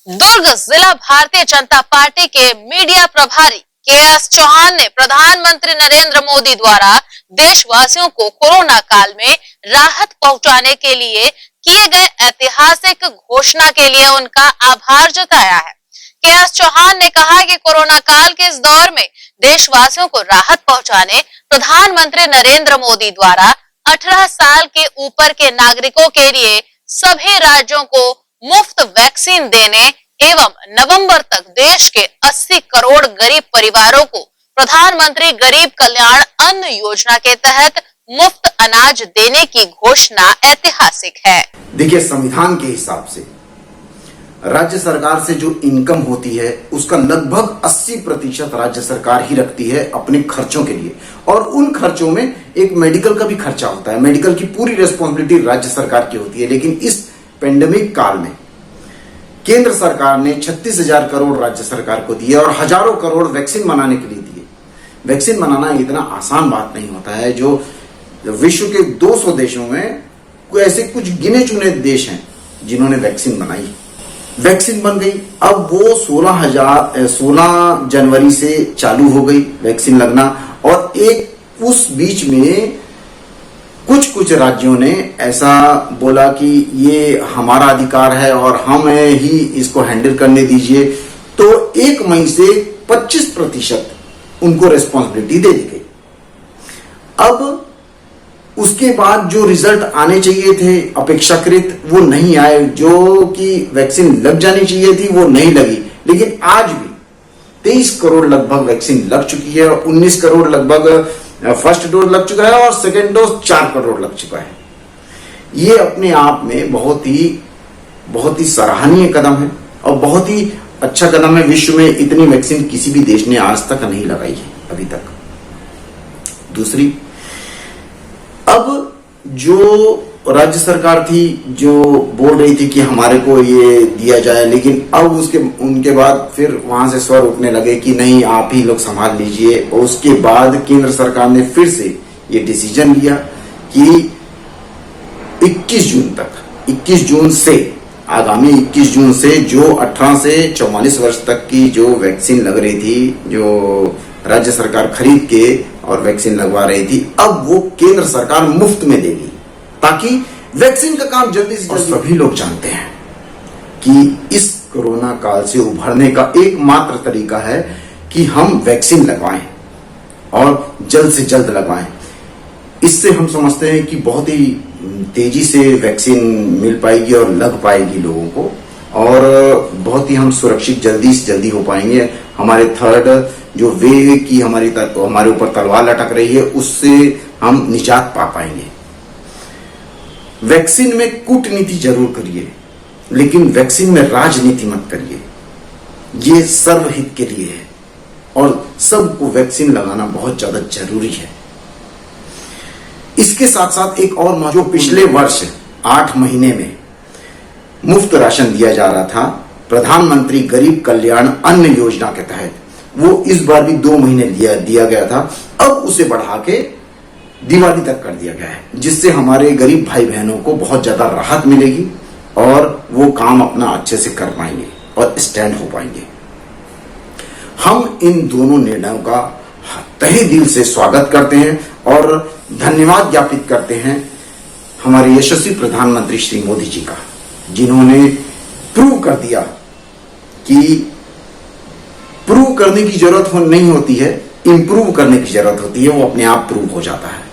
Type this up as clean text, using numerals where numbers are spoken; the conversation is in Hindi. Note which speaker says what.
Speaker 1: दुर्ग जिला भारतीय जनता पार्टी के मीडिया प्रभारी के.एस. चौहान ने प्रधानमंत्री नरेंद्र मोदी द्वारा देशवासियों को कोरोना काल में राहत पहुंचाने के लिए किए गए ऐतिहासिक घोषणा के लिए उनका आभार जताया है। के.एस. चौहान ने कहा कि कोरोना काल के इस दौर में देशवासियों को राहत पहुंचाने प्रधानमंत्री नरेंद्र मोदी द्वारा 18 साल के ऊपर के नागरिकों के लिए सभी राज्यों को मुफ्त वैक्सीन देने एवं नवंबर तक देश के 80 करोड़ गरीब परिवारों को प्रधानमंत्री गरीब कल्याण अन्न योजना के तहत मुफ्त अनाज देने की घोषणा ऐतिहासिक है।
Speaker 2: देखिए, संविधान के हिसाब से राज्य सरकार से जो इनकम होती है उसका लगभग 80% राज्य सरकार ही रखती है अपने खर्चों के लिए, और उन खर्चों में एक मेडिकल का भी खर्चा होता है। मेडिकल की पूरी रिस्पॉन्सिबिलिटी राज्य सरकार की होती है। लेकिन इस पेंडेमिक काल में केंद्र सरकार ने 36,000 करोड़ राज्य सरकार को दिए और हजारों करोड़ वैक्सीन बनाने के लिए दिए। वैक्सीन बनाना इतना आसान बात नहीं होता है। जो विश्व के 200 देशों में ऐसे कुछ गिने चुने देश हैं जिन्होंने वैक्सीन बनाई। वैक्सीन बन गई। अब वो 16 जनवरी से चालू हो गई वैक्सीन लगना, और एक उस बीच में कुछ राज्यों ने ऐसा बोला कि ये हमारा अधिकार है और हमें ही इसको हैंडल करने दीजिए, तो 1 मई से 25% उनको रिस्पॉन्सिबिलिटी दे दी गई। अब उसके बाद जो रिजल्ट आने चाहिए थे अपेक्षाकृत वो नहीं आए। जो कि वैक्सीन लग जानी चाहिए थी वो नहीं लगी। लेकिन आज भी 23 करोड़ लगभग वैक्सीन लग चुकी है। 19 करोड़ लगभग फर्स्ट डोज लग चुका है और सेकेंड डोज 4 करोड़ लग चुका है। ये अपने आप में बहुत ही सराहनीय कदम है और बहुत ही अच्छा कदम है। विश्व में इतनी वैक्सीन किसी भी देश ने आज तक नहीं लगाई है अभी तक। दूसरी, अब जो राज्य सरकार थी जो बोल रही थी कि हमारे को ये दिया जाए, लेकिन अब उनके बाद फिर वहां से स्वर उठने लगे कि नहीं, आप ही लोग संभाल लीजिए। और उसके बाद केंद्र सरकार ने फिर से ये डिसीजन लिया कि 21 जून से आगामी 21 जून से जो 18 से 44 वर्ष तक की जो वैक्सीन लग रही थी, जो राज्य सरकार खरीद के और वैक्सीन लगवा रही थी, अब वो केंद्र सरकार मुफ्त में देगी ताकि वैक्सीन का काम जल्दी से जल्दी। सभी लोग जानते हैं कि इस कोरोना काल से उभरने का एकमात्र तरीका है कि हम वैक्सीन लगवाएं और जल्द से जल्द लगवाएं। इससे हम समझते हैं कि बहुत ही तेजी से वैक्सीन मिल पाएगी और लग पाएगी लोगों को, और बहुत ही हम सुरक्षित जल्दी से जल्दी हो पाएंगे। हमारे थर्ड जो वेव की हमारे ऊपर तलवार लटक रही है उससे हम निजात पा पाएंगे। वैक्सीन में कूटनीति जरूर करिए, लेकिन वैक्सीन में राजनीति मत करिए। ये सर्वहित के लिए है और सबको वैक्सीन लगाना बहुत ज्यादा जरूरी है। इसके साथ साथ एक और जो पिछले वर्ष 8 महीने में मुफ्त राशन दिया जा रहा था प्रधानमंत्री गरीब कल्याण अन्न योजना के तहत, वो इस बार भी 2 महीने दिया गया था। अब उसे बढ़ा के दिवाली तक कर दिया गया है, जिससे हमारे गरीब भाई बहनों को बहुत ज्यादा राहत मिलेगी और वो काम अपना अच्छे से कर पाएंगे और स्टैंड हो पाएंगे। हम इन दोनों निर्णयों का तहे दिल से स्वागत करते हैं और धन्यवाद ज्ञापित करते हैं हमारे यशस्वी प्रधानमंत्री श्री मोदी जी का, जिन्होंने प्रूव कर दिया कि प्रूव करने की जरूरत नहीं होती है, इंप्रूव करने की जरूरत होती है। वो अपने आप प्रूव हो जाता है।